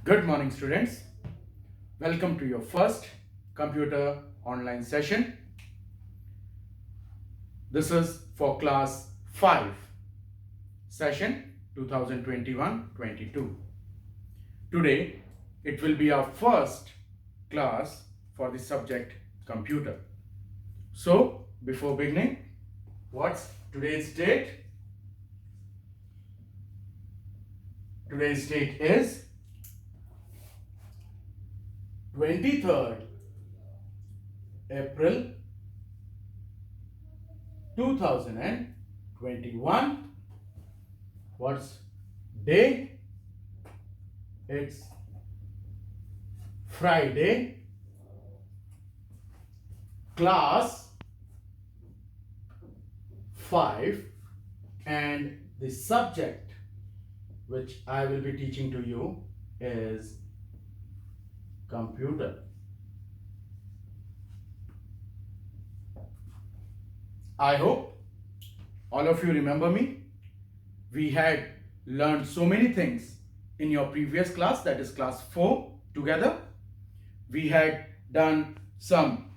Good morning, students. Welcome to your first computer online session. This is for class 5, session 2021-22. Today, it will be our first class for the subject computer. So, before beginning, what's today's date? Today's date is 23rd April 2021. What's day? It's Friday. Class 5, and the subject which I will be teaching to you is computer. I hope all of you remember me. We had learned so many things in your previous class, that is class 4 together. We had done some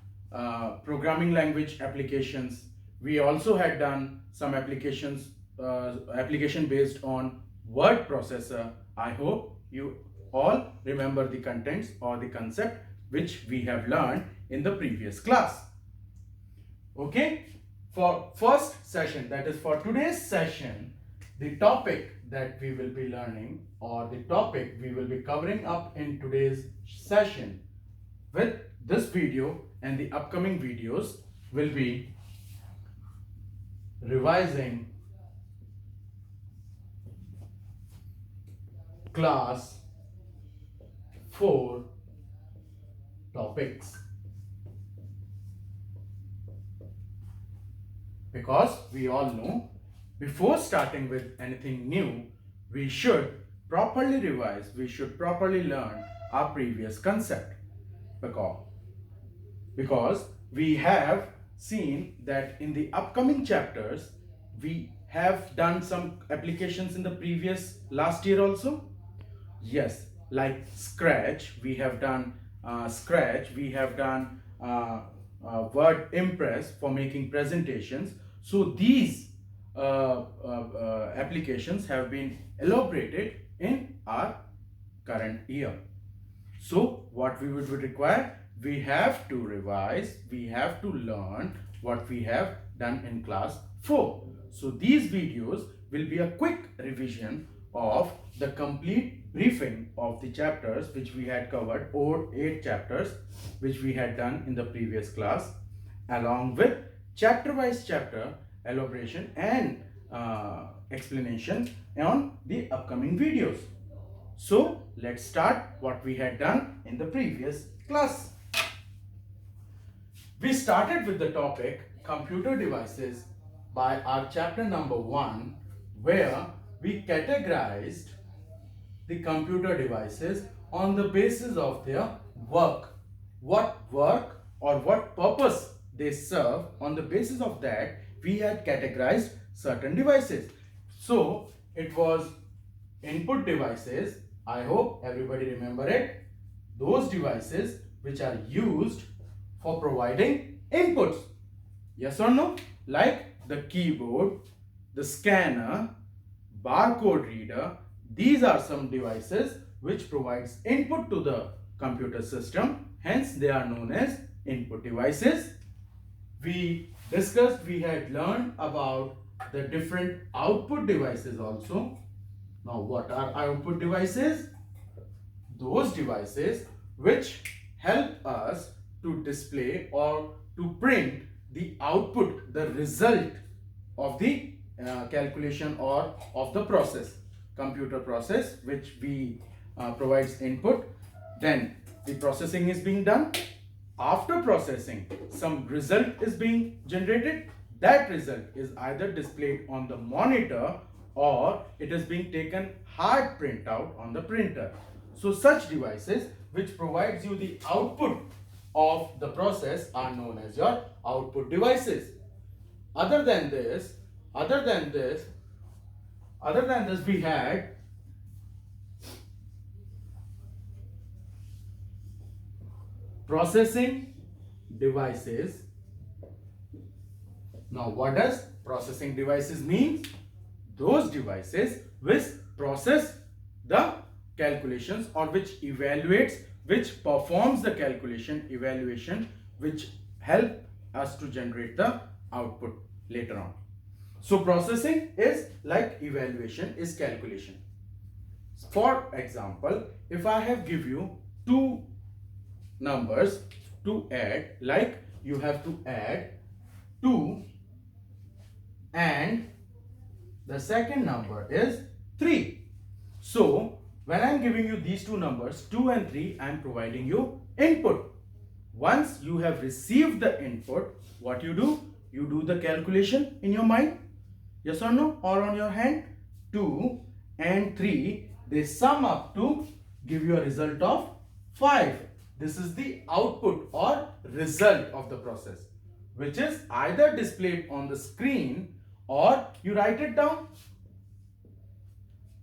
programming language applications. We also had done some application based on word processor. I hope you all remember the contents or the concept which we have learned in the previous class. Okay, for first session, that is for today's session, the topic that we will be learning, or the topic we will be covering up in today's session with this video and the upcoming videos will be revising class 4 topics. Because we all know, before starting with anything new, we should properly revise, we should properly learn our previous concept. Because we have seen that in the upcoming chapters, we have done some applications in the previous last year also. Yes, like Scratch, we have done Scratch, we have done Word Impress for making presentations. So these applications have been elaborated in our current year. So what we would require, we have to revise, we have to learn what we have done in class 4. So these videos will be a quick revision of the complete briefing of the chapters which we had covered, or 8 chapters which we had done in the previous class, along with chapter wise chapter elaboration and explanation on the upcoming videos. So let's start what we had done in the previous class. We started with the topic computer devices by our chapter number 1, where we categorized the computer devices on the basis of their work. What work or what purpose they serve, on the basis of that we had categorized certain devices. So it was input devices. I hope everybody remember it. Those devices which are used for providing inputs. Yes or no? Like the keyboard, the scanner, barcode reader. These are some devices which provides input to the computer system. Hence, they are known as input devices. We discussed, we had learned about the different output devices also. Now, what are output devices? Those devices which help us to display or to print the output, the result of the calculation or of the process, computer process, which we provides input. Then the processing is being done. After processing, some result is being generated. That result is either displayed on the monitor or it is being taken hard printout on the printer. So such devices which provides you the output of the process are known as your output devices. Other than this, we had processing devices. Now, what does processing devices mean? Those devices which process the calculations, or which evaluates, which performs the calculation evaluation, which help us to generate the output later on. So processing is like evaluation is calculation. For example, if I have give you two numbers to add, like you have to add 2 and the second number is 3. So when I am giving you these two numbers 2 and 3, I am providing you input. Once you have received the input, what you do? You do the calculation in your mind, yes or no, or on your hand. 2 and 3, they sum up to give you a result of 5. This is the output or result of the process, which is either displayed on the screen or you write it down.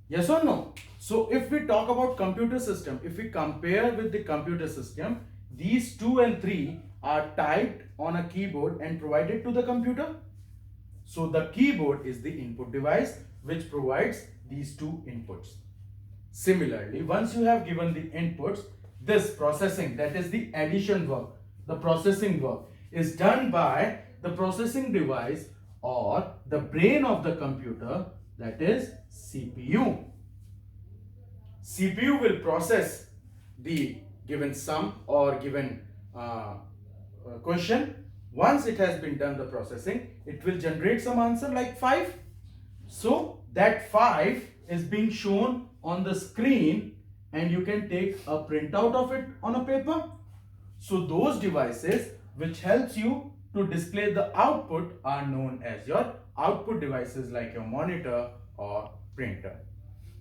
Yes or no? So if we talk about computer system, if we compare with the computer system, these 2 and 3 are typed on a keyboard and provided to the computer. So the keyboard is the input device which provides these two inputs. Similarly, once you have given the inputs, this processing, that is the addition work, the processing work is done by the processing device or the brain of the computer, that is CPU. CPU will process the given sum or given question. Once it has been done the processing, it will generate some answer like 5. So that 5 is being shown on the screen and you can take a printout of it on a paper. So those devices which helps you to display the output are known as your output devices, like your monitor or printer.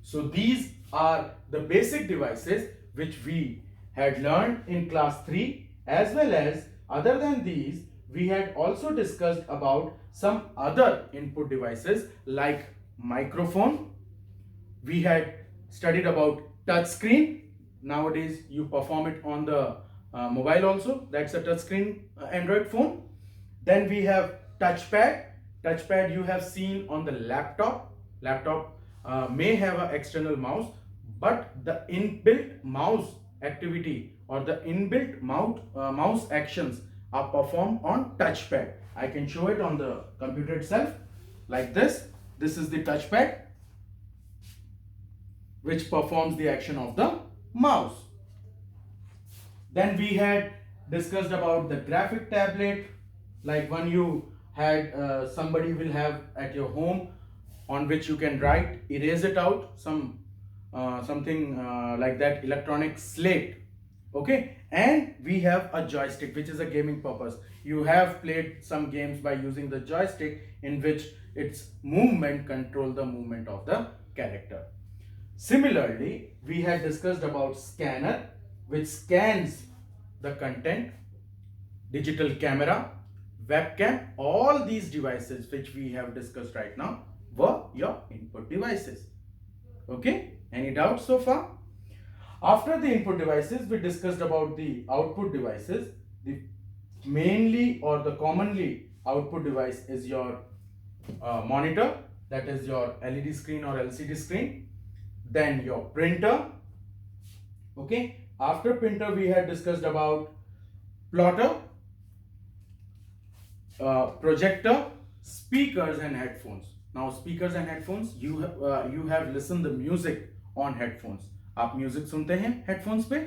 So these are the basic devices which we had learned in class 3, as well as other than these we had also discussed about some other input devices like microphone. We had studied about touch screen. Nowadays you perform it on the mobile also, that's a touch screen Android phone. Then we have touchpad. Touchpad you have seen on the laptop. Laptop may have an external mouse, but the inbuilt mouse activity or the inbuilt mouse actions are performed on touchpad. I can show it on the computer itself like this. This is the touchpad which performs the action of the mouse. Then we had discussed about the graphic tablet, like when you had somebody will have at your home on which you can write, erase it out, something like that, electronic slate. Okay, and we have a joystick which is a gaming purpose. You have played some games by using the joystick in which its movement control the movement of the character. Similarly, we had discussed about scanner which scans the content, digital camera, webcam. All these devices which we have discussed right now were your input devices. Okay, any doubts so far? After the input devices, we discussed about the output devices. The mainly or the commonly output device is your monitor, that is your LED screen or LCD screen. Then your printer. Okay, after printer we had discussed about plotter, projector, speakers and headphones. Now speakers and headphones, you have listened the music on headphones. आप music सुनते हैं headphones पे,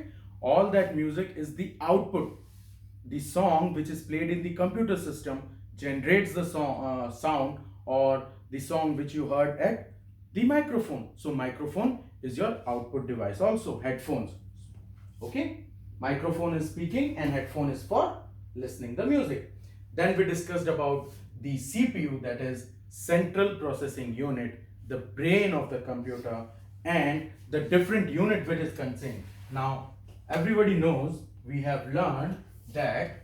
all that music is the output. The song which is played in the computer system generates the sound or the song which you heard at the microphone. So microphone is your output device also, headphones. Okay, microphone is speaking and headphone is for listening the music. Then we discussed about the CPU, that is central processing unit, the brain of the computer, and the different unit which is contained. Now everybody knows, we have learned that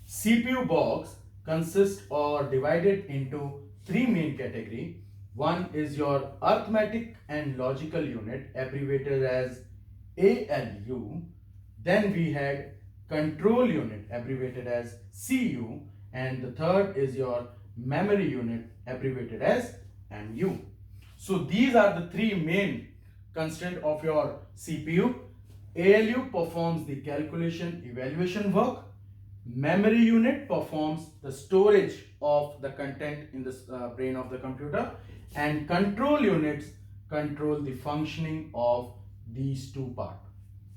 CPU box consists or divided into three main category. One is your arithmetic and logical unit, abbreviated as ALU. Then we had control unit, abbreviated as CU, and the third is your memory unit, abbreviated as MU. So these are the three main constraints of your CPU. ALU performs the calculation evaluation work. Memory unit performs the storage of the content in the brain of the computer, and control units control the functioning of these two parts,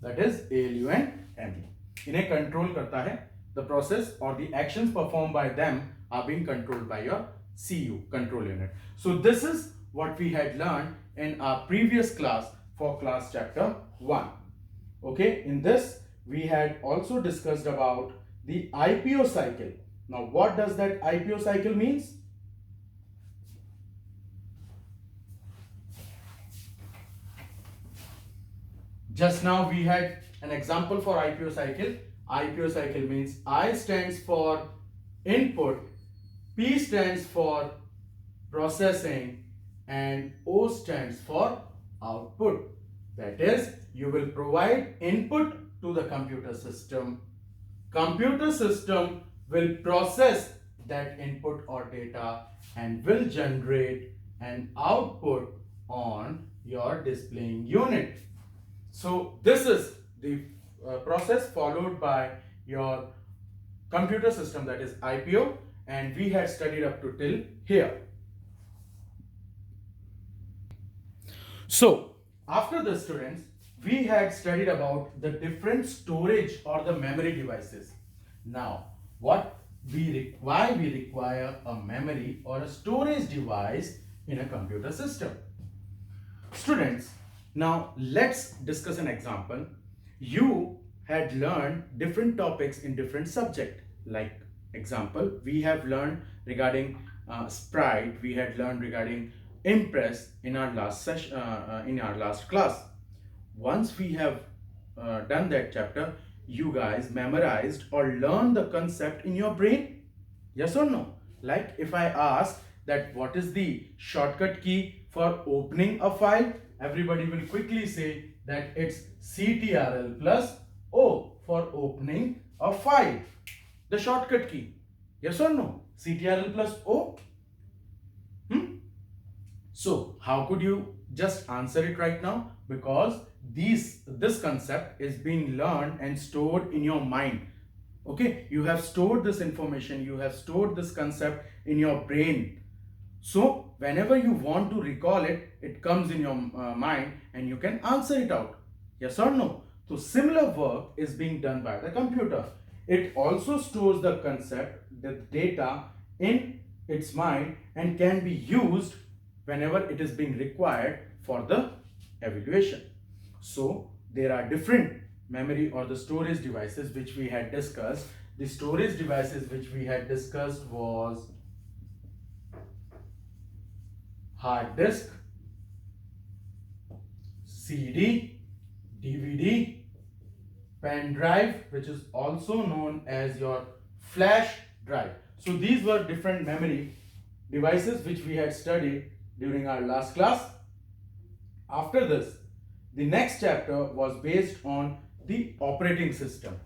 that is ALU and MU. इन्हें control करता है, the process or the actions performed by them are being controlled by your CU, control unit. So this is what we had learned in our previous class for class chapter 1. Okay, in this we had also discussed about the IPO cycle. Now what does that IPO cycle means? Just now we had an example for IPO cycle. IPO cycle means I stands for input, P stands for processing, and O stands for output. That is, you will provide input to the computer system. Computer system will process that input or data and will generate an output on your displaying unit. So this is the process followed by your computer system, that is IPO, and we had studied up to till here. So after the students, we had studied about the different storage or the memory devices. Now why we require a memory or a storage device in a computer system. Students, now let's discuss an example. You had learned different topics in different subject. Like example, we have learned regarding Sprite, we had learned regarding Impress in our last session, in our last class. Once we have done that chapter, you guys memorized or learned the concept in your brain? Yes or no? Like if I ask that what is the shortcut key for opening a file, everybody will quickly say that it's CTRL plus O for opening a file. The shortcut key. Yes or no? CTRL plus O? So how could you just answer it right now? Because this concept is being learned and stored in your mind. Okay, you have stored this information, you have stored this concept in your brain. So whenever you want to recall it, it comes in your mind and you can answer it out. Yes or no? So similar work is being done by the computer. It also stores the concept, the data in its mind and can be used whenever it is being required for the evaluation. So there are different memory or the storage devices which we had discussed. The storage devices which we had discussed was hard disk, CD, DVD, pen drive, which is also known as your flash drive. So these were different memory devices which we had studied during our last class. After this, the next chapter was based on the operating system.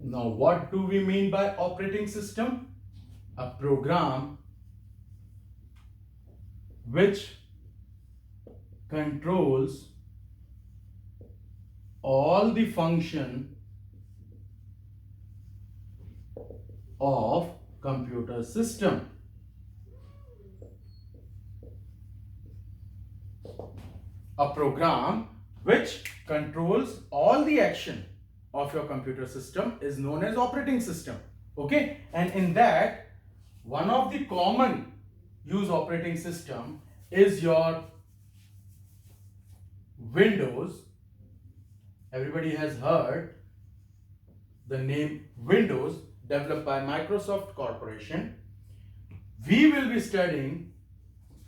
Now, what do we mean by operating system? A program which controls all the function of computer system. A program which controls all the action of your computer system is known as operating system. Okay, and in that, one of the common use operating system is your Windows. Everybody has heard the name Windows, developed by Microsoft Corporation. We will be studying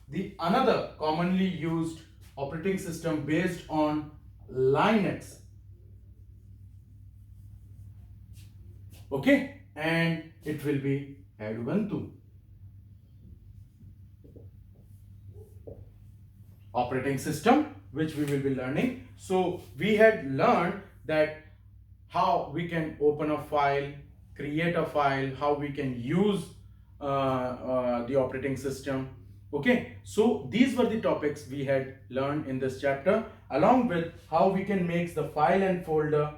the another commonly used operating system based on Linux. Okay, and it will be Ubuntu. Operating system which we will be learning. So we had learned that how we can open a file, create a file, how we can use the operating system. Okay, so these were the topics we had learned in this chapter, along with how we can make the file and folder,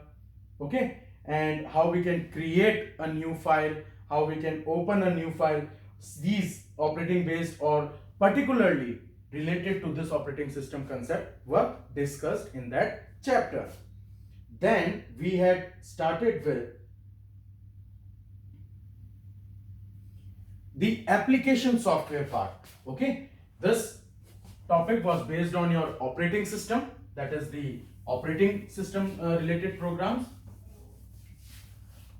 okay, and how we can create a new file, how we can open a new file. These operating based or particularly related to this operating system concept were discussed in that chapter. Then we had started with the application software part. Okay, this topic was based on your operating system, that is the operating system related programs.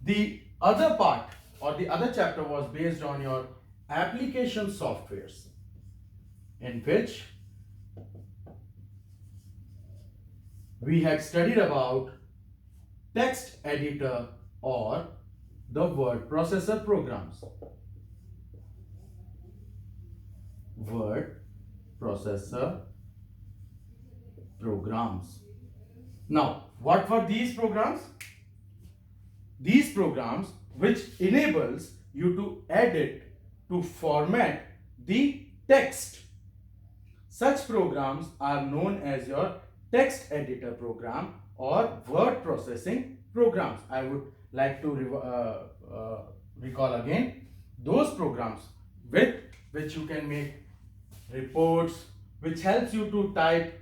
The other part or the other chapter was based on your application softwares, in which we had studied about text editor or the word processor programs. Word processor programs. Now, what were these programs? These programs which enables you to edit, to format the text. Such programs are known as your text editor program or word processing programs. I would like to recall again those programs with which you can make reports, which helps you to type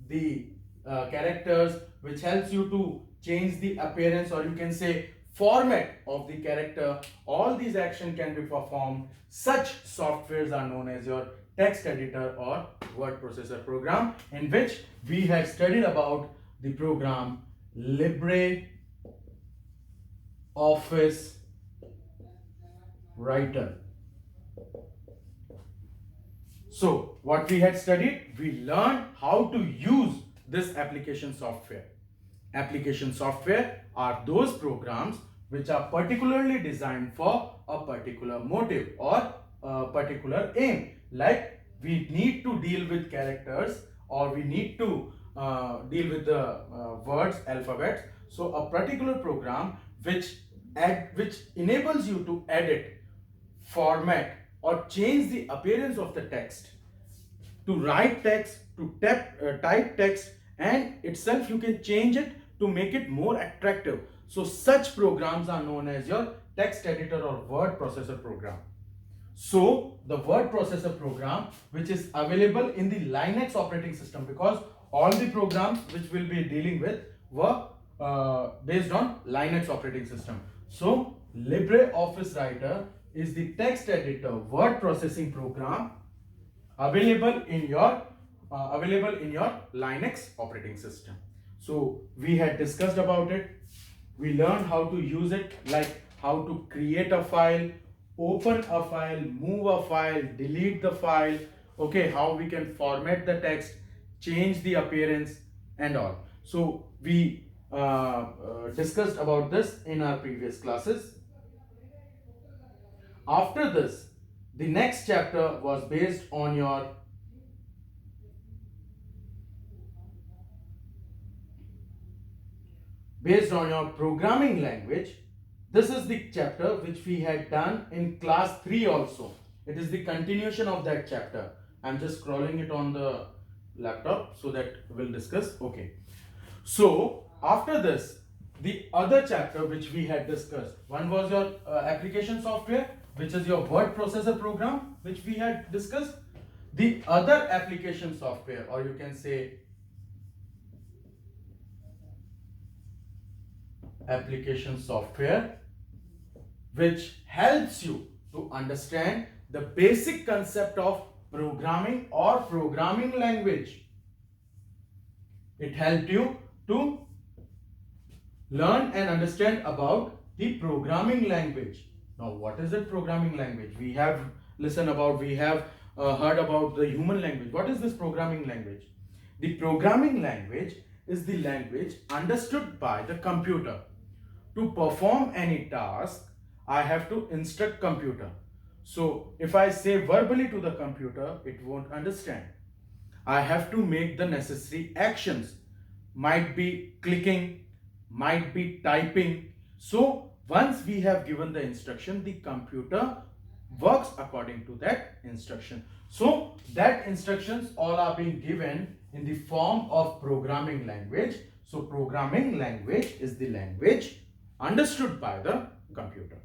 the characters, which helps you to change the appearance, or you can say format of the character. All these actions can be performed. Such softwares are known as your text editor or word processor program, in which we had studied about the program LibreOffice Writer. So what we had studied, we learned how to use this application software. Application software are those programs which are particularly designed for a particular motive or a particular aim. Like we need to deal with characters, or we need to deal with the words, alphabets. So a particular program which enables you to edit, format, or change the appearance of the text, to write text, to type text, and itself you can change it to make it more attractive. So such programs are known as your text editor or word processor program. So the word processor program, which is available in the Linux operating system, because all the programs which we'll be dealing with were based on Linux operating system. So LibreOffice Writer is the text editor word processing program available in your Linux operating system. So we had discussed about it. We learned how to use it, like how to create a file, open a file, move a file, delete the file, okay, how we can format the text, change the appearance and all. So we discussed about this in our previous classes. After this, the next chapter was based on your programming language. This is the chapter which we had done in class 3 also. It is the continuation of that chapter. I'm just scrolling it on the laptop so that we'll discuss. Okay. So after this, the other chapter which we had discussed, one was your application software, which is your word processor program, which we had discussed. The other application software, or you can say application software, which helps you to understand the basic concept of programming or programming language. It helped you to learn and understand about the programming language. Now, what is it, programming language? We have heard about the human language. What is this programming language? The programming language is the language understood by the computer to perform any task I have to instruct computer. So if I say verbally to the computer, it won't understand. I have to make the necessary actions. Might be clicking, might be typing. So once we have given the instruction, the computer works according to that instruction. So that instructions all are being given in the form of programming language. So programming language is the language understood by the computer.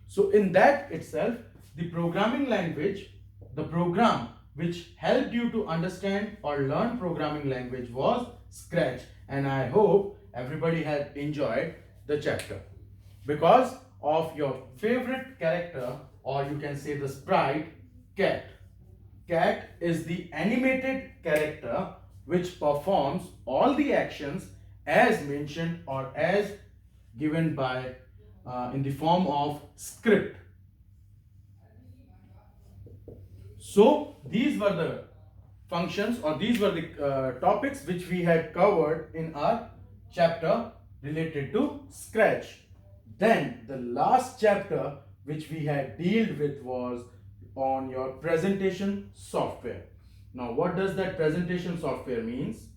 So in that itself, the programming language, the program which helped you to understand or learn programming language was Scratch. And I hope everybody has enjoyed the chapter because of your favorite character, or you can say the sprite, cat. Cat is the animated character which performs all the actions as mentioned or as given by in the form of script. So these were the functions, or these were the topics which we had covered in our chapter related to Scratch. Then the last chapter which we had dealt with was on your presentation software. Now what does that presentation software means?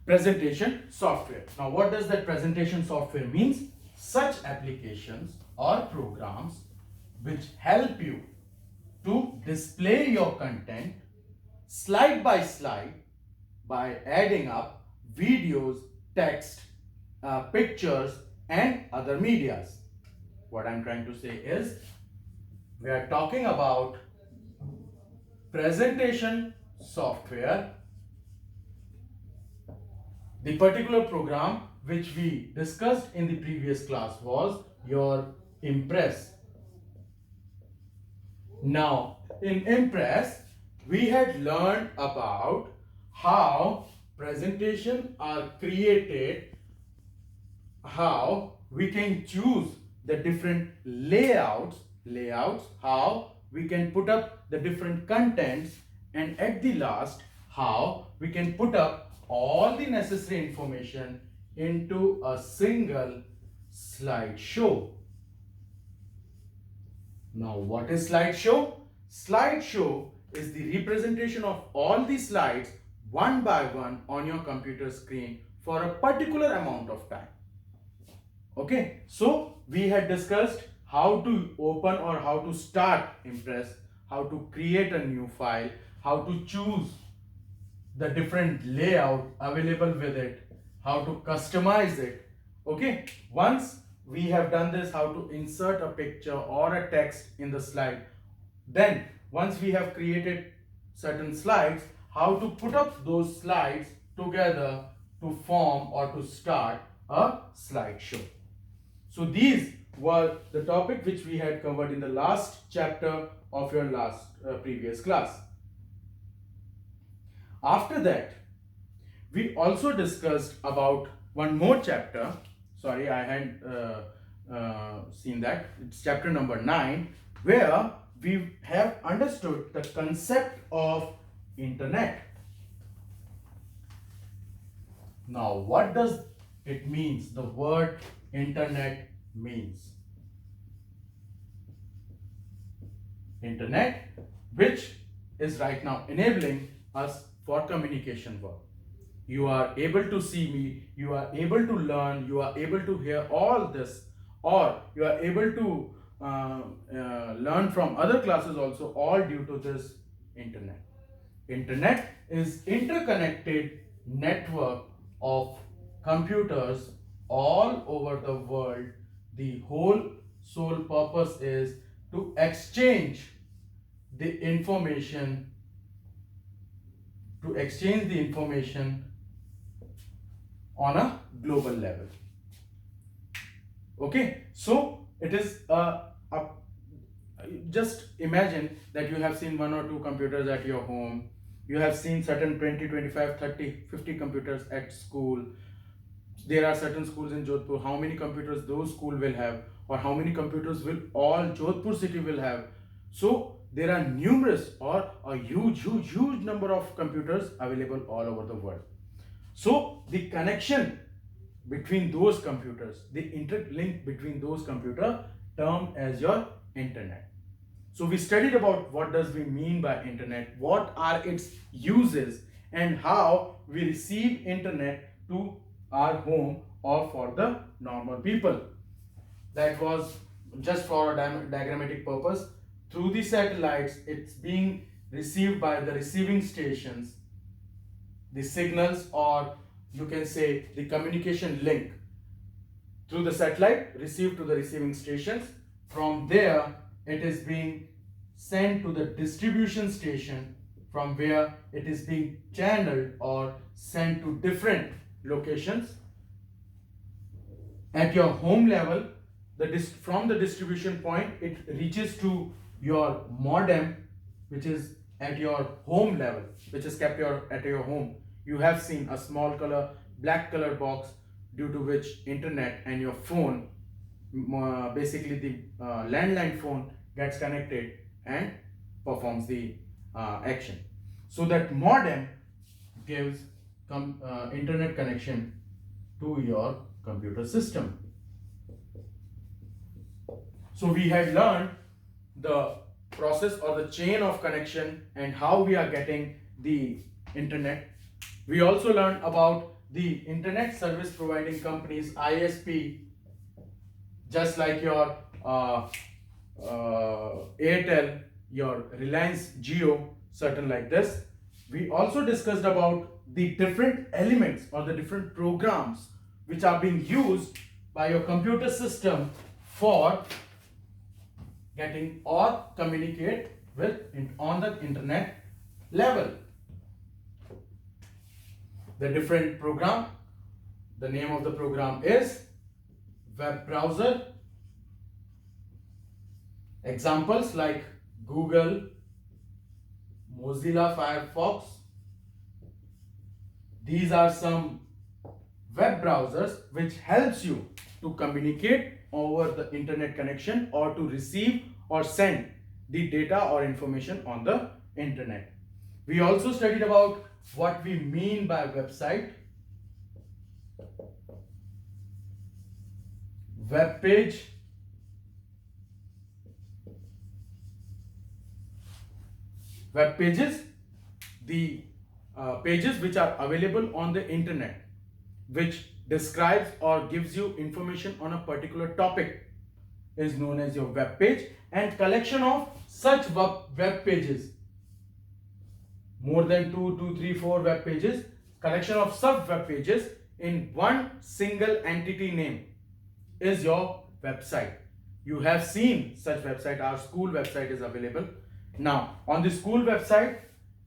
Presentation software. Now what does that presentation software means? Such applications or programs which help you to display your content slide by adding up videos, text, pictures and other medias. What I'm trying to say is we are talking about presentation software. The particular program which we discussed in the previous class was your Impress. Now, in Impress, we had learned about how presentation are created, how we can choose the different layouts, how we can put up the different contents, and at the last, how we can put up all the necessary information into a single slideshow. Now, what is slideshow? Slideshow is the representation of all the slides one by one on your computer screen for a particular amount of time. Okay, so we had discussed how to open or how to start Impress, how to create a new file, how to choose the different layout available with it, how to customize it. Okay, once we have done this, how to insert a picture or a text in the slide. Then once we have created certain slides, how to put up those slides together to form or to start a slideshow. So these were the topic which we had covered in the last chapter of your last previous class. After that, we also discussed about one more chapter. Sorry, I hadn't seen that. It's chapter number 9, where we have understood the concept of internet. Now, what does it means? The word internet means internet, which is right now enabling us for communication work. You are able to see me, you are able to learn, you are able to hear all this, or you are able to learn from other classes also, all due to this internet. Internet is interconnected network of computers all over the world. The whole sole purpose is to exchange the information on a global level. Okay, so it is just imagine that you have seen one or two computers at your home, you have seen certain 20, 25, 30, 50 computers at school. There are certain schools in Jodhpur. How many computers those school will have, or how many computers will all Jodhpur city will have? So there are numerous or a huge number of computers available all over the world. So the connection between those computers, the interlink between those computers termed as your internet. So we studied about what does we mean by internet, what are its uses, and how we receive internet to our home or for the normal people. That was just for a diagrammatic purpose. Through the satellites, it's being received by the receiving stations, the signals, or you can say the communication link through the satellite received to the receiving stations. From there, it is being sent to the distribution station, from where it is being channeled or sent to different locations. At your home level, from the distribution point, it reaches to your modem, which is at your home level, which is kept at your home. You have seen a small black color box, due to which internet and your phone, basically the landline phone, gets connected and performs the action. So that modem gives internet connection to your computer system. So we had learned the process or the chain of connection and how we are getting the internet. We also learned about the internet service providing companies, ISP, just like your Airtel, your Reliance Jio, certain like this. We also discussed about the different elements or the different programs which are being used by your computer system for getting or communicate with on the internet level. The different program, the name of the program is web browser. Examples like Google, Mozilla Firefox. These are some web browsers which helps you to communicate over the internet connection or to receive or send the data or information on the internet. We also studied about what we mean by website, web page, web pages, the pages which are available on the internet, which describes or gives you information on a particular topic, is known as your web page. And collection of such web pages, more than 2, 3, 4 web pages, collection of sub web pages in one single entity name is your website. You have seen such website. Our school website is available. Now on the school website,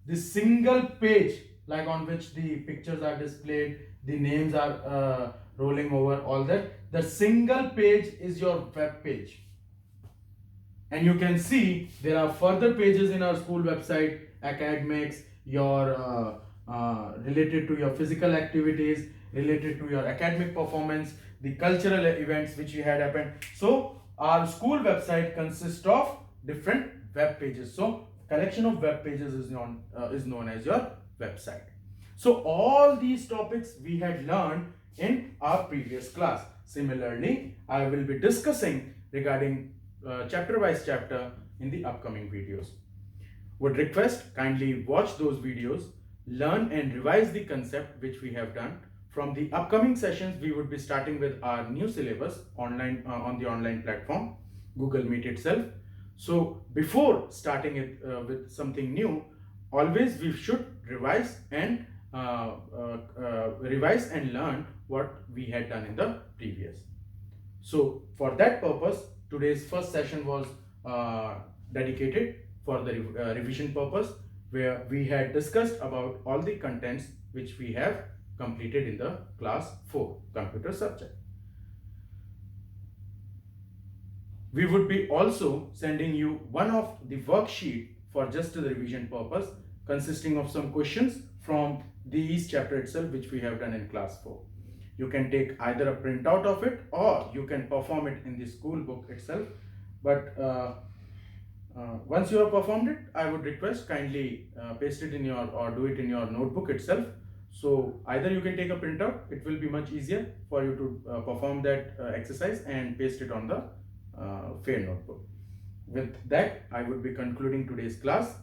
the single page, like on which the pictures are displayed, the names are rolling over, all that, the single page is your web page. And you can see there are further pages in our school website, academics, your related to your physical activities, related to your academic performance, the cultural events which we had happened. So our school website consists of different web pages. So collection of web pages is known as your website. So all these topics we had learned in our previous class. Similarly, I will be discussing regarding chapter wise chapter in the upcoming videos. Would request kindly watch those videos, learn and revise the concept which we have done. From the upcoming sessions, we would be starting with our new syllabus online on the online platform, Google Meet itself. So before starting it with something new, always we should revise and learn what we had done in the previous. So for that purpose, today's first session was dedicated for the revision purpose, where we had discussed about all the contents which we have completed in the class 4 computer subject. We would be also sending you one of the worksheet for just the revision purpose, consisting of some questions from these chapter itself which we have done in class 4. You can take either a printout of it or you can perform it in the school book itself. But Once you have performed it, I would request kindly paste it in your or do it in your notebook itself. So either you can take a printout, it will be much easier for you to perform that exercise and paste it on the fair notebook. With that, I would be concluding today's class.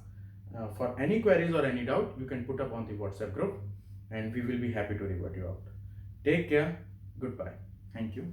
For any queries or any doubt, you can put up on the WhatsApp group and we will be happy to revert you out. Take care. Goodbye. Thank you.